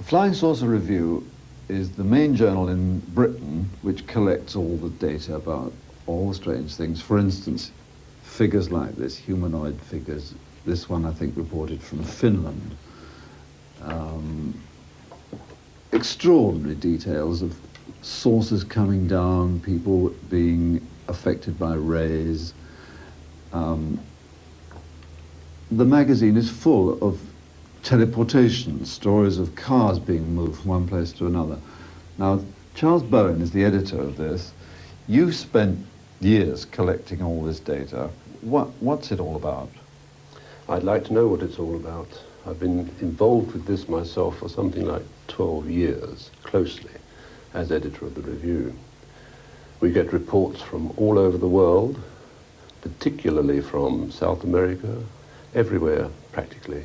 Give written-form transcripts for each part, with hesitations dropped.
The Flying Saucer Review is the main journal in Britain which collects all the data about all the strange things. For instance, figures like this, humanoid figures. This one, I think, reported from Finland. Extraordinary details of saucers coming down, people being affected by rays. The magazine is full of teleportation, stories of cars being moved from one place to another. Now, Charles Bowen is the editor of this. You've spent years collecting all this data. What's it all about? I'd like to know what it's all about. I've been involved with this myself for something like 12 years, closely, as editor of the review. We get reports from all over the world, particularly from South America, everywhere, practically.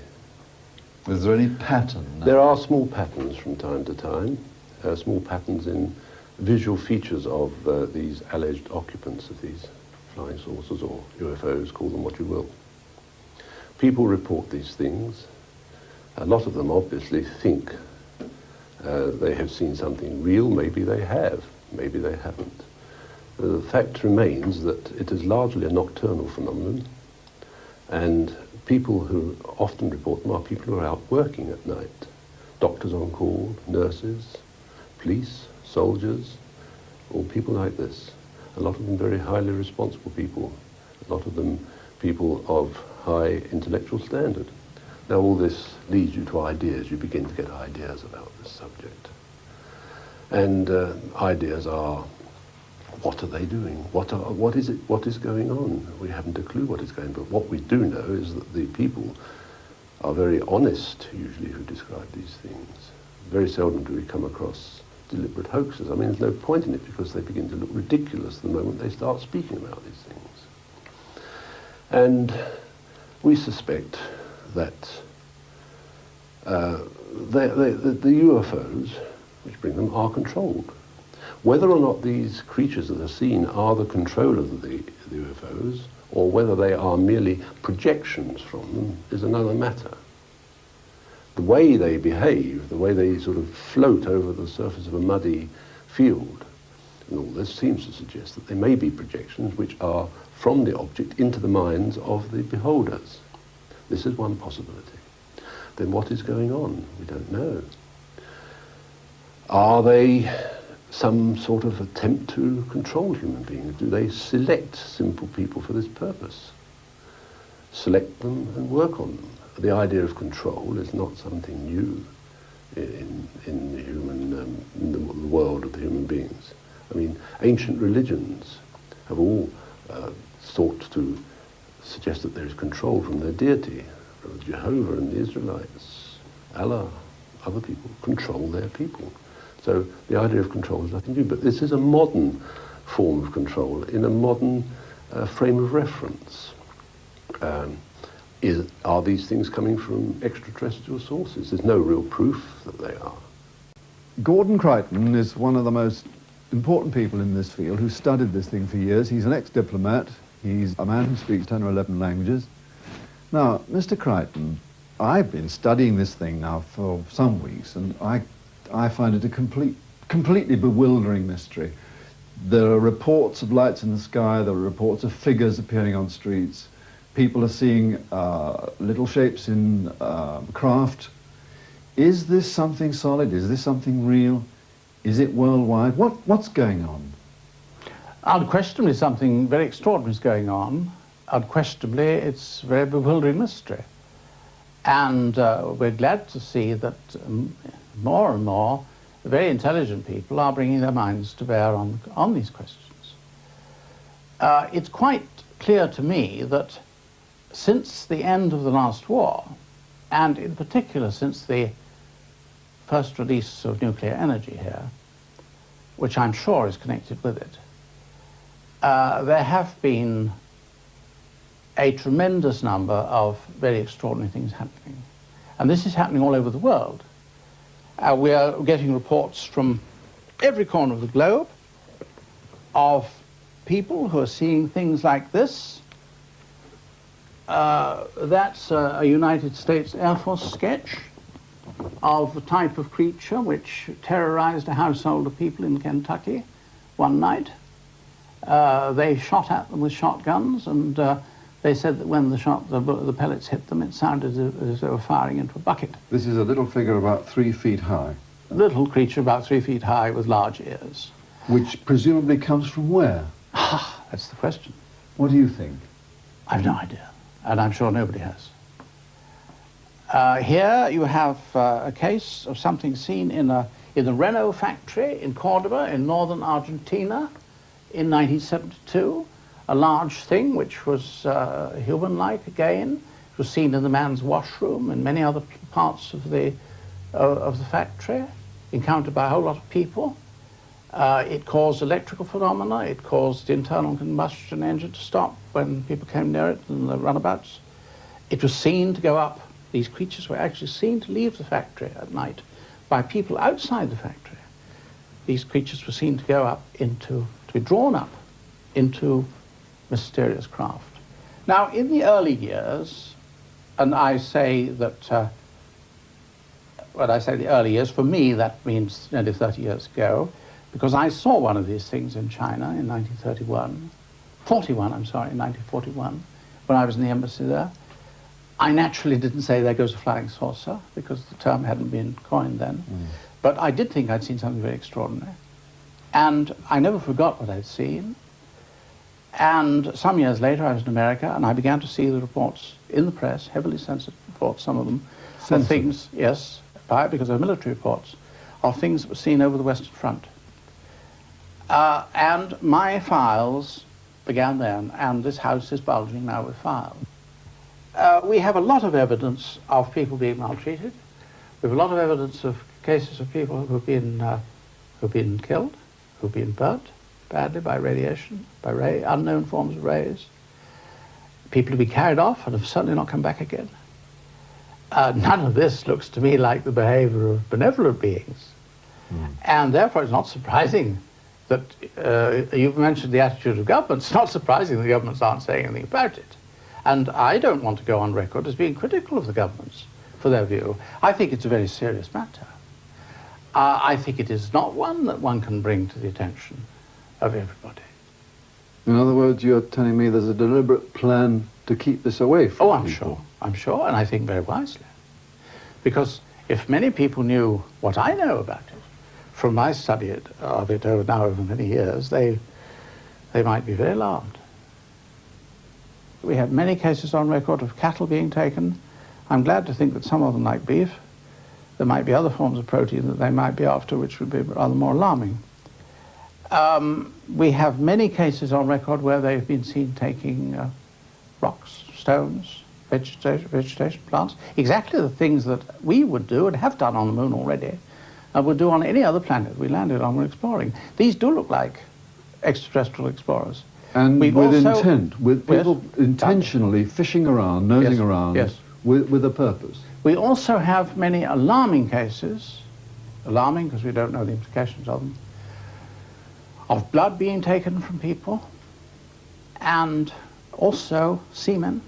Is there any pattern? There are small patterns from time to time, small patterns in visual features of these alleged occupants of these flying saucers or UFOs, call them what you will. People report these things. A lot of them obviously think they have seen something real. Maybe they have, maybe they haven't. The fact remains that it is largely a nocturnal phenomenon, and people who often report them are people who are out working at night. Doctors on call, nurses, police, soldiers, all people like this. A lot of them very highly responsible people. A lot of them people of high intellectual standard. Now all this leads you to ideas. You begin to get ideas about this subject. And ideas are, what are they doing? What is going on? We haven't a clue what is going on. But what we do know is that the people are very honest, usually, who describe these things. Very seldom do we come across deliberate hoaxes. I mean, there's no point in it because they begin to look ridiculous the moment they start speaking about these things. And we suspect that the UFOs, which bring them, are controlled. Whether or not these creatures that are seen are the control of the UFOs, or whether they are merely projections from them, is another matter. The way they behave, the way they sort of float over the surface of a muddy field, and all this seems to suggest that they may be projections which are from the object into the minds of the beholders. This is one possibility. Then what is going on? We don't know. Are they some sort of attempt to control human beings? Do they select simple people for this purpose? Select them and work on them. The idea of control is not something new in the world of the human beings. I mean, ancient religions have all sought to suggest that there is control from their deity. Jehovah and the Israelites, Allah, other people, control their people. So the idea of control is nothing new, but this is a modern form of control in a modern frame of reference. Are these things coming from extraterrestrial sources? There's no real proof that they are. Gordon Crichton is one of the most important people in this field who studied this thing for years. He's an ex-diplomat. He's a man who speaks 10 or 11 languages. Now, Mr. Crichton, I've been studying this thing now for some weeks, and I find it a completely bewildering mystery. There are reports of lights in the sky, there are reports of figures appearing on streets. People are seeing little shapes in craft. Is this something solid? Is this something real? Is it worldwide? What's going on? Unquestionably, something very extraordinary is going on. Unquestionably, it's a very bewildering mystery. And we're glad to see that more and more very intelligent people are bringing their minds to bear on these questions. It's quite clear to me that since the end of the last war, and in particular since the first release of nuclear energy here, which I'm sure is connected with it, there have been a tremendous number of very extraordinary things happening. And this is happening all over the world. We are getting reports from every corner of the globe of people who are seeing things like this. That's a United States Air Force sketch. of the type of creature which terrorized a household of people in Kentucky one night. They shot at them with shotguns, and they said that when the pellets hit them, it sounded as they were firing into a bucket. This is a little figure about 3 feet high. A little creature about 3 feet high with large ears. Which presumably comes from where? Ah, that's the question. What do you think? I've no idea, and I'm sure nobody has. Here you have a case of something seen in the Renault factory in Cordoba in northern Argentina in 1972. A large thing which was human-like again. It was seen in the man's washroom and many other parts of the factory, encountered by a whole lot of people. It caused electrical phenomena. It caused the internal combustion engine to stop when people came near it in the runabouts. It was seen to go up. These creatures were actually seen to leave the factory at night by people outside the factory. These creatures were seen to go up to be drawn up into mysterious craft. Now, in the early years, and I say that, when I say the early years, for me that means nearly 30 years ago, because I saw one of these things in China in 1941, when I was in the embassy there. I naturally didn't say there goes a flying saucer, because the term hadn't been coined then. But I did think I'd seen something very extraordinary. And I never forgot what I'd seen. And some years later, I was in America, and I began to see the reports in the press, heavily censored reports, some of them, of things, yes, because they're military reports, of things that were seen over the Western Front. And my files began then, and this house is bulging now with files. We have a lot of evidence of people being maltreated. We have a lot of evidence of cases of people who've been killed, who've been burnt badly by radiation, by unknown forms of rays. People who've been carried off and have certainly not come back again. None of this looks to me like the behavior of benevolent beings. And therefore it's not surprising that you've mentioned the attitude of governments. It's not surprising the governments aren't saying anything about it. And I don't want to go on record as being critical of the governments for their view. I think it's a very serious matter. I think it is not one that one can bring to the attention of everybody. In other words, you're telling me there's a deliberate plan to keep this away from I'm sure, and I think very wisely. Because if many people knew what I know about it, from my study of it over many years, they might be very alarmed. We have many cases on record of cattle being taken. I'm glad to think that some of them like beef. There might be other forms of protein that they might be after, which would be rather more alarming. We have many cases on record where they've been seen taking rocks, stones, vegetation, plants, exactly the things that we would do and have done on the moon already, and would do on any other planet we landed on when exploring. These do look like extraterrestrial explorers. And with intent, with people intentionally fishing around, nosing around, with a purpose. We also have many alarming cases, alarming because we don't know the implications of them, of blood being taken from people, and also semen,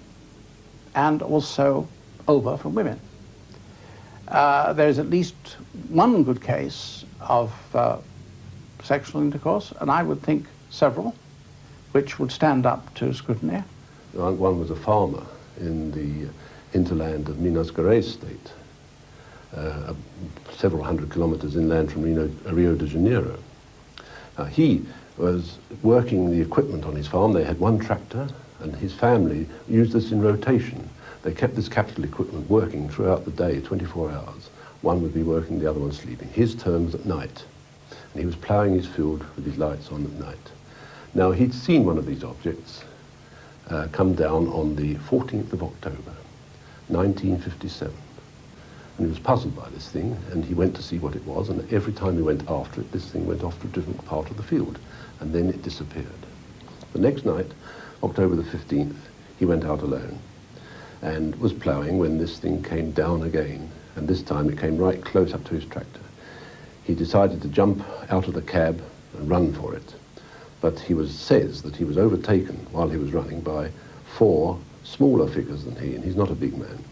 and also ova from women. There's at least one good case of sexual intercourse, and I would think several, which would stand up to scrutiny. One was a farmer in the hinterland of Minas Gerais state, several hundred kilometers inland from Rio de Janeiro. He was working the equipment on his farm. They had one tractor, and his family used this in rotation. They kept this capital equipment working throughout the day, 24 hours. One would be working, the other one sleeping. His turn was at night, and he was ploughing his field with his lights on at night. Now, he'd seen one of these objects come down on the 14th of October, 1957. And he was puzzled by this thing, and he went to see what it was, and every time he went after it, this thing went off to a different part of the field, and then it disappeared. The next night, October the 15th, he went out alone and was ploughing when this thing came down again, and this time it came right close up to his tractor. He decided to jump out of the cab and run for it. But says that he was overtaken while he was running by 4 smaller figures than he, and he's not a big man.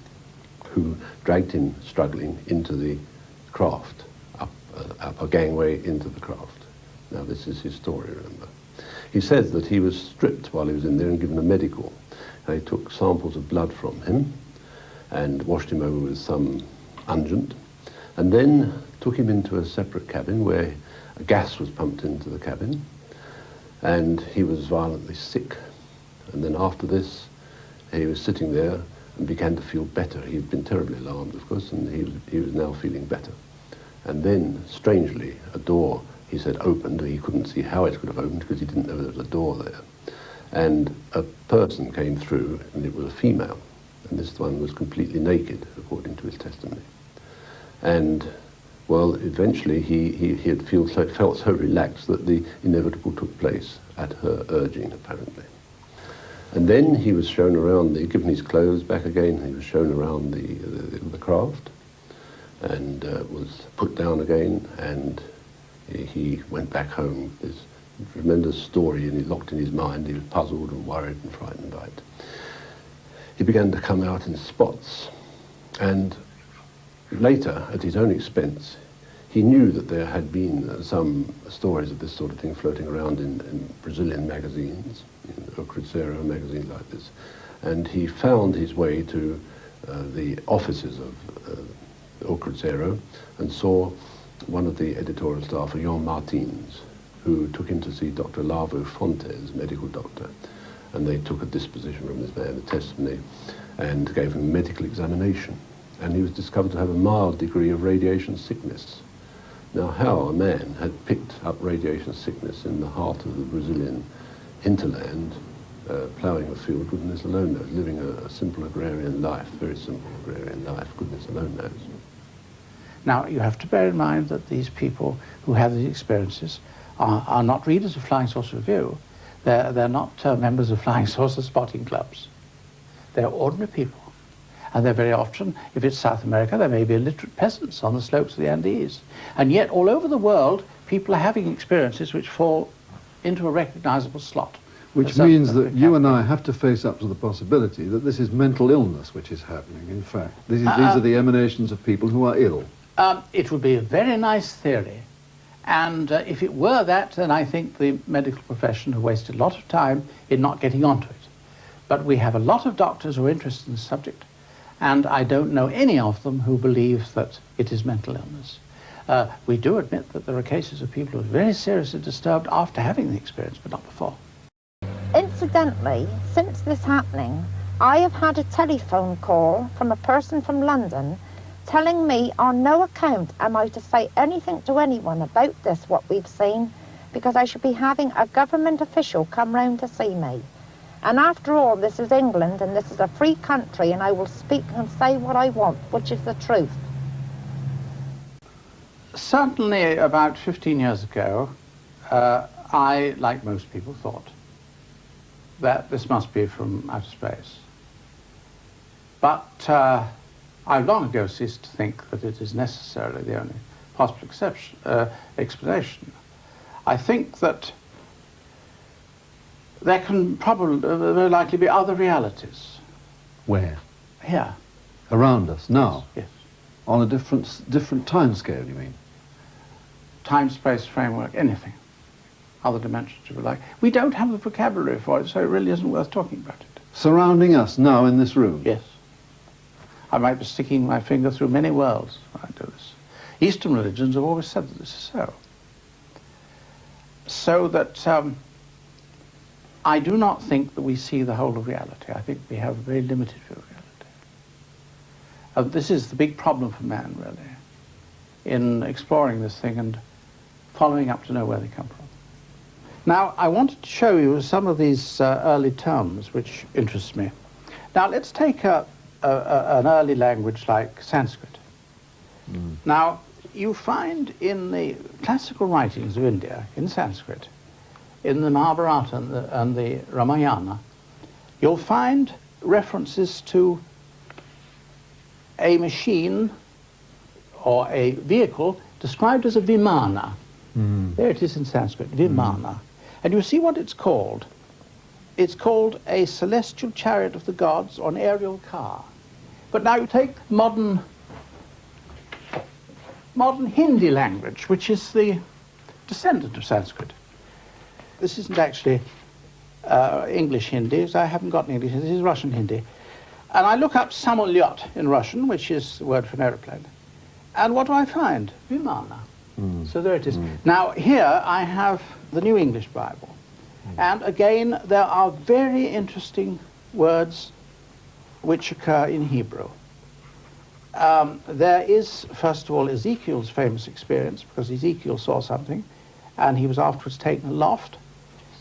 who dragged him struggling into the craft, up a gangway into the craft. Now this is his story, remember. He says that he was stripped while he was in there and given a medical. They took samples of blood from him and washed him over with some unguent, and then took him into a separate cabin where a gas was pumped into the cabin, and he was violently sick. And then after this, he was sitting there and began to feel better. He'd been terribly alarmed, of course, and he was now feeling better. And then, strangely, a door, he said, opened. He couldn't see how it could have opened because he didn't know there was a door there. And a person came through, and it was a female. And this one was completely naked, according to his testimony. And, well, eventually he had felt so relaxed that the inevitable took place at her urging, apparently. And then he was shown around, given his clothes back again, he was shown around the craft, and was put down again, and he went back home. This tremendous story, and he locked in his mind. He was puzzled and worried and frightened by it. He began to come out in spots, and later, at his own expense, he knew that there had been some stories of this sort of thing floating around in Brazilian magazines, in Cruzeiro magazines like this, and he found his way to the offices of O Cruzeiro and saw one of the editorial staff, João Martins, who took him to see Dr. Lavo Fontes, medical doctor, and they took a disposition from this man, a testimony, and gave him a medical examination. And he was discovered to have a mild degree of radiation sickness. Now, how a man had picked up radiation sickness in the heart of the Brazilian hinterland, ploughing a field, goodness alone knows, living a simple agrarian life, very simple agrarian life, goodness alone knows. Now, you have to bear in mind that these people who have these experiences are not readers of Flying Saucer Review. They're not members of Flying Saucer spotting clubs. They're ordinary people. And they're very often, if it's South America, there may be illiterate peasants on the slopes of the Andes. And yet, all over the world, people are having experiences which fall into a recognizable slot. Which means that you and I have to face up to the possibility that this is mental illness which is happening, in fact. These are the emanations of people who are ill. It would be a very nice theory. And if it were that, then I think the medical profession have wasted a lot of time in not getting onto it. But we have a lot of doctors who are interested in the subject, and I don't know any of them who believe that it is mental illness. We do admit that there are cases of people who are very seriously disturbed after having the experience, but not before. Incidentally, since this happening, I have had a telephone call from a person from London telling me on no account am I to say anything to anyone about this, what we've seen, because I should be having a government official come round to see me. And after all, this is England, and this is a free country, and I will speak and say what I want, which is the truth. Certainly about 15 years ago, I, like most people, thought that this must be from outer space. But I long ago ceased to think that it is necessarily the only possible explanation. I think that there can probably, very likely, be other realities. Where? Here. Around us, now? Yes. On a different time scale, you mean? Time, space, framework, anything. Other dimensions, if you like. We don't have the vocabulary for it, so it really isn't worth talking about it. Surrounding us now in this room? Yes. I might be sticking my finger through many worlds when I do this. Eastern religions have always said that this is so. So that I do not think that we see the whole of reality. I think we have a very limited view of reality. This is the big problem for man, really, in exploring this thing and following up to know where they come from. Now, I wanted to show you some of these early terms which interest me. Now, let's take an early language like Sanskrit. Now, you find in the classical writings of India, in Sanskrit, in the Mahabharata and the Ramayana, you'll find references to a machine or a vehicle described as a vimana. There it is in Sanskrit, vimana. And you see what it's called. It's called a celestial chariot of the gods or an aerial car. But now you take modern Hindi language, which is the descendant of Sanskrit. This isn't actually English Hindi, so I haven't got an English Hindi. This is Russian Hindi. And I look up samolyot in Russian, which is the word for an aeroplane. And what do I find? Vimana. So there it is. Now here I have the New English Bible. And again, there are very interesting words which occur in Hebrew. There is, first of all, Ezekiel's famous experience, because Ezekiel saw something, and he was afterwards taken aloft.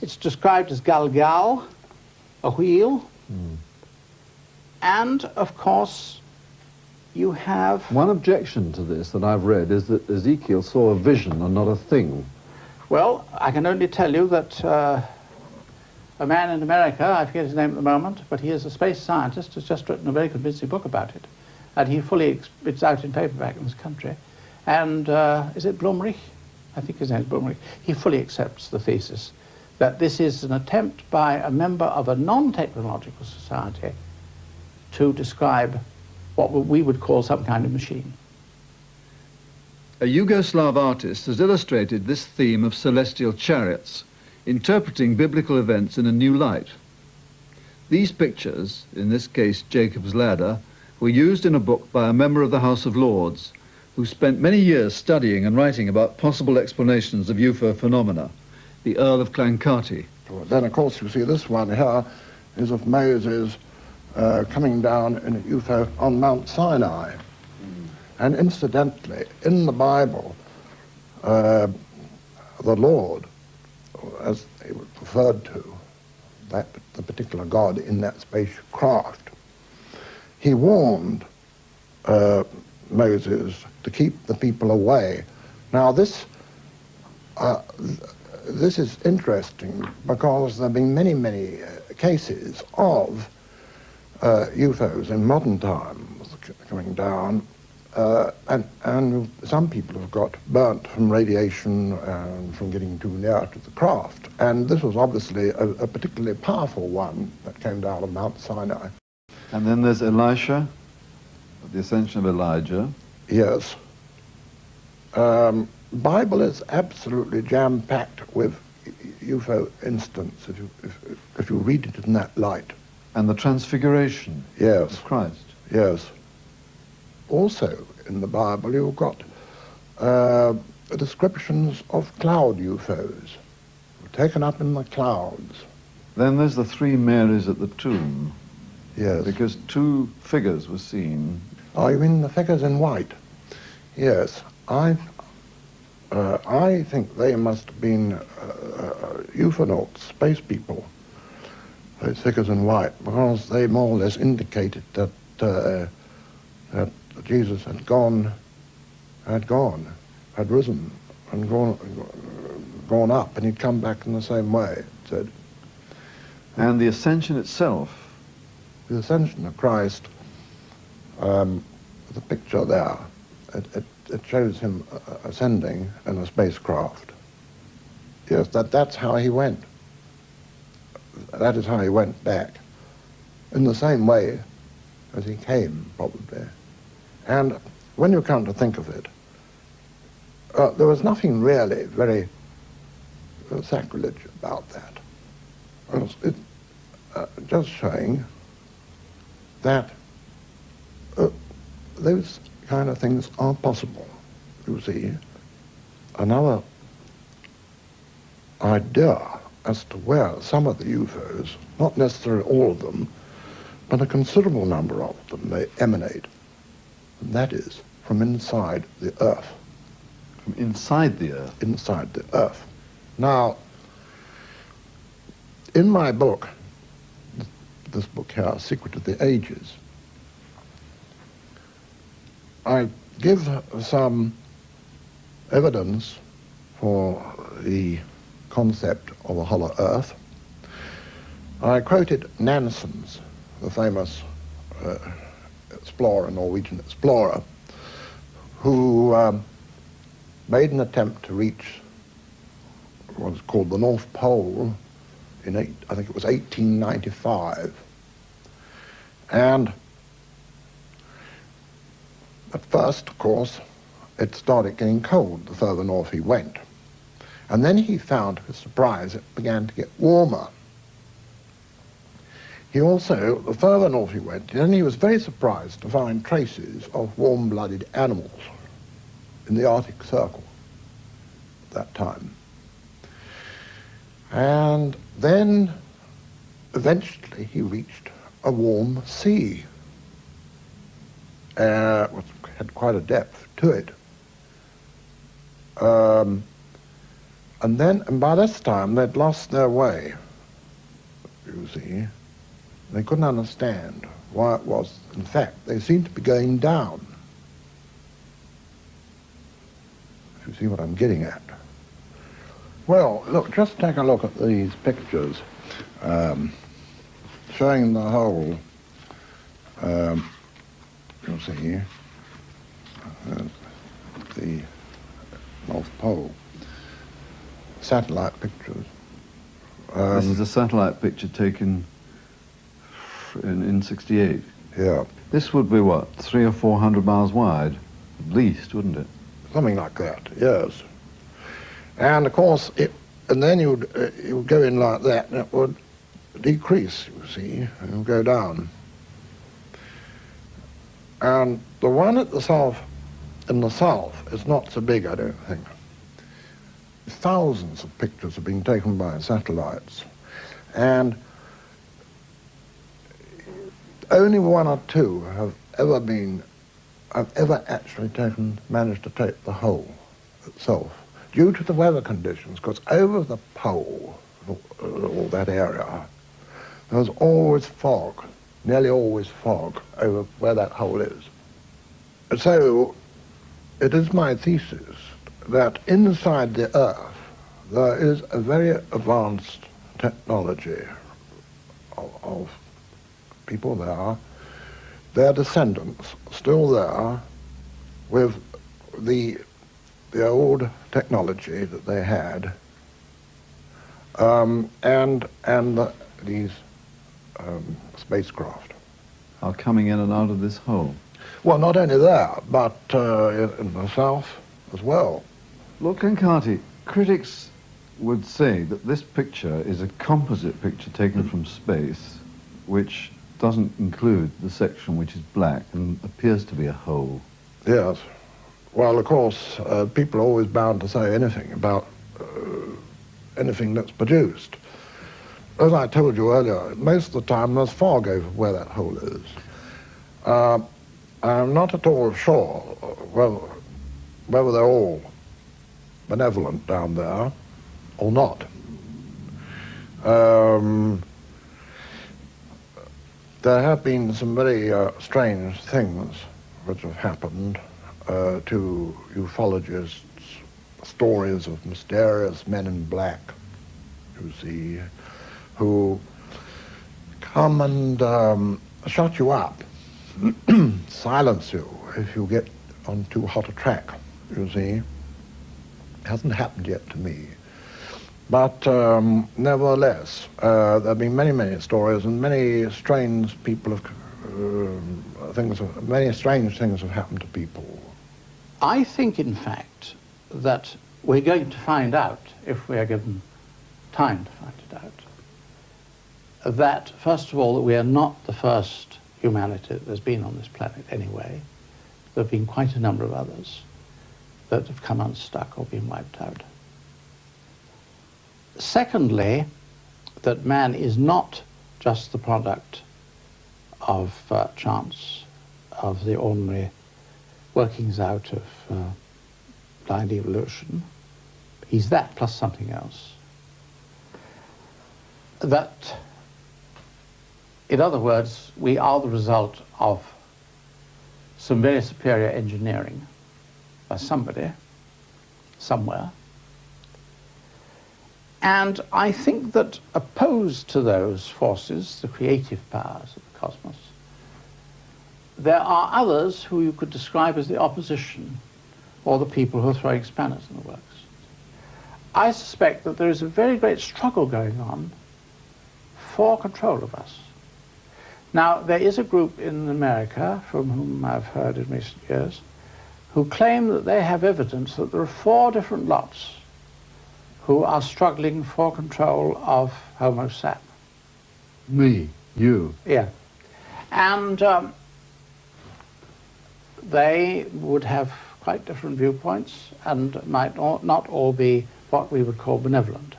It's described as galgal, a wheel. And, of course, you have... One objection to this that I've read is that Ezekiel saw a vision and not a thing. Well, I can only tell you that a man in America, I forget his name at the moment, but he is a space scientist, has just written a very convincing book about it. And he fully, it's out in paperback in this country. And is it Blumrich? I think his name is Blumrich. He fully accepts the thesis that this is an attempt by a member of a non-technological society to describe what we would call some kind of machine. A Yugoslav artist has illustrated this theme of celestial chariots, interpreting biblical events in a new light. These pictures, in this case Jacob's ladder, were used in a book by a member of the House of Lords who spent many years studying and writing about possible explanations of UFO phenomena, the Earl of Clancarty. Then, of course, you see this one here is of Moses coming down in a UFO on Mount Sinai. And incidentally, in the Bible, the Lord, as he was referred to, the particular God in that spacecraft, he warned Moses to keep the people away. Now this is interesting because there have been many, many cases of UFOs in modern times coming down, and some people have got burnt from radiation and from getting too near to the craft. And this was obviously a particularly powerful one that came down on Mount Sinai. And then there's Elisha, the ascension of Elijah. Yes. Bible is absolutely jam-packed with UFO incidents if you read it in that light. And the transfiguration of Christ. Yes. Also in the Bible you've got descriptions of cloud UFOs, taken up in the clouds. Then there's the three Marys at the tomb. Yes. Because two figures were seen. Oh, you mean the figures in white? Yes. I think they must have been ufonauts, space people, those figures in white, because they more or less indicated that that Jesus had risen and gone up, and he'd come back in the same way, it said. And the ascension itself. The ascension of Christ, the picture there, it shows him ascending in a spacecraft. Yes, that's how he went. That is how he went back, in the same way as he came, probably. And when you come to think of it, there was nothing really very sacrilege about that. It's just showing that those kind of things are possible, you see. Another idea as to where some of the UFOs, not necessarily all of them, but a considerable number of them may emanate, and that is from inside the Earth. From inside the Earth? Inside the Earth. Now, in my book, this book here, Secret of the Ages, I give some evidence for the concept of a hollow Earth. I quoted Nansen's, the famous explorer, Norwegian explorer, who made an attempt to reach what was called the North Pole in, I think it was 1895. And At first, of course, it started getting cold the further north he went. And then he found, to his surprise, it began to get warmer. He also, the further north he went, then he was very surprised to find traces of warm-blooded animals in the Arctic Circle at that time. And then, eventually, he reached a warm sea, which had quite a depth to it. And by this time, they'd lost their way, you see. They couldn't understand why it was. In fact, they seemed to be going down. If you see what I'm getting at. Well, look, just take a look at these pictures showing the whole, you'll see here, the North Pole. Satellite pictures. This is a satellite picture taken in 68. Yeah. This would be what, 300 or 400 miles wide, at least, wouldn't it? Something like that, yes. And of course, and then you would go in like that, and it would decrease, you see, and go down. And the one at the south, in the south, is not so big, I don't think. Thousands of pictures have been taken by satellites, and only one or two have ever actually managed to take the whole itself, due to the weather conditions, because over the pole, all that area, there's always fog, nearly always fog, over where that hole is. So, it is my thesis that inside the Earth there is a very advanced technology of people there, their descendants still there, with the old technology that they had, and these spacecraft Are coming in and out of this hole. Well, not only there, but in the south as well. Look, Kankati, critics would say that this picture is a composite picture taken from space, which doesn't include the section which is black and appears to be a hole. Yes. Well, of course, people are always bound to say anything about anything that's produced. As I told you earlier, most of the time there's fog over where that hole is. I'm not at all sure whether they're all benevolent down there or not. There have been some very strange things which have happened to ufologists, stories of mysterious men in black, you see, who come and shut you up, silence you if you get on too hot a track, you see. It hasn't happened yet to me. But nevertheless, there have been many, many stories, and many strange people have, many strange things have happened to people. I think, in fact, that we're going to find out, if we are given time to find it out, that, first of all, that we are not the first humanity that has been on this planet anyway. There have been quite a number of others that have come unstuck or been wiped out. Secondly, that man is not just the product of chance, of the ordinary workings out of blind evolution. He's that plus something else. That, in other words, we are the result of some very superior engineering by somebody, somewhere. And I think that opposed to those forces, the creative powers of the cosmos, there are others who you could describe as the opposition, or the people who are throwing spanners in the works. I suspect that there is a very great struggle going on for control of us. Now, there is a group in America, from whom I've heard in recent years, who claim that they have evidence that there are 4 different lots who are struggling for control of Homo sap. Me, you. Yeah. And they would have quite different viewpoints and might not all be what we would call benevolent.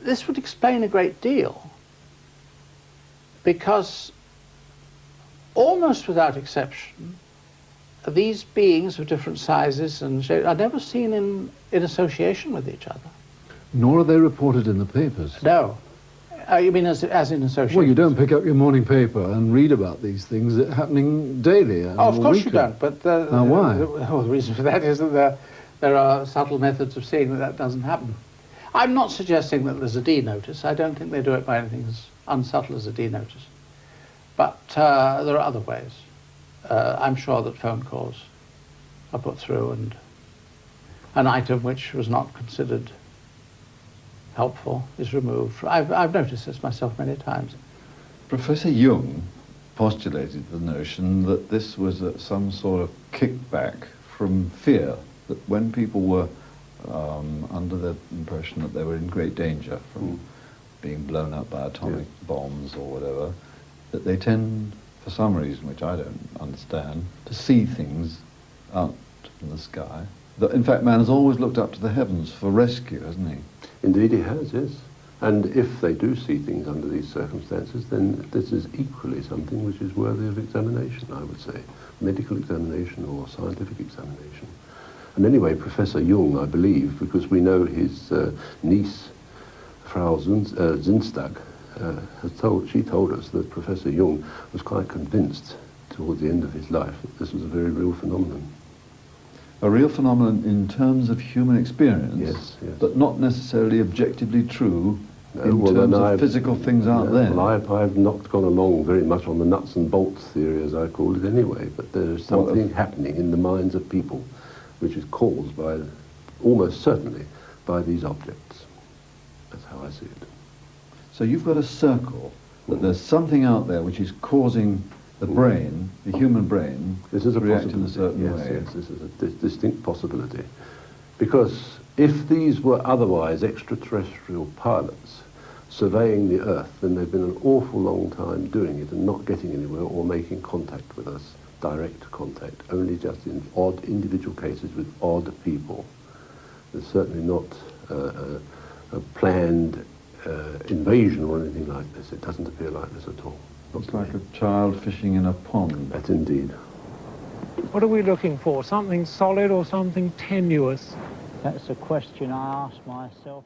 This would explain a great deal, because almost without exception, these beings of different sizes and shapes are never seen in association with each other. Nor are they reported in the papers. No. You mean as in association? Well, you don't pick up your morning paper and read about these things happening daily. Oh, of course you don't. But now, why? The reason for that is that there are subtle methods of seeing that doesn't happen. I'm not suggesting that there's a D notice. I don't think they do it by anything as unsubtle as a D notice. But there are other ways. I'm sure that phone calls are put through, and an item which was not considered helpful is removed. I've noticed this myself many times. Professor Jung postulated the notion that this was some sort of kickback from fear, that when people were under the impression that they were in great danger from being blown up by atomic bombs or whatever, that they tend, for some reason which I don't understand, to see things out in the sky. That, in fact, man has always looked up to the heavens for rescue, hasn't he? Indeed he has, yes. And if they do see things under these circumstances, then this is equally something which is worthy of examination, I would say. Medical examination or scientific examination. And anyway, Professor Jung, I believe, because we know his niece, Frau Zinstag, she told us that Professor Jung was quite convinced towards the end of his life that this was a very real phenomenon. A real phenomenon in terms of human experience, yes, yes. but not necessarily objectively true in terms of physical things out there. Well, I've not gone along very much on the nuts and bolts theory, as I call it anyway, but there's something happening in the minds of people which is caused by, almost certainly, by these objects. That's how I see it. So you've got a circle, that there's something out there which is causing the brain, the human brain, this is a react in a certain way. Yes, this is a distinct possibility. Because if these were otherwise extraterrestrial pilots surveying the Earth, then they've been an awful long time doing it and not getting anywhere or making contact with us, direct contact, only just in odd individual cases with odd people. There's certainly not a planned invasion or anything like this. It doesn't appear like this at all. It's like a child fishing in a pond. That's indeed. What are we looking for? Something solid or something tenuous? That's a question I ask myself.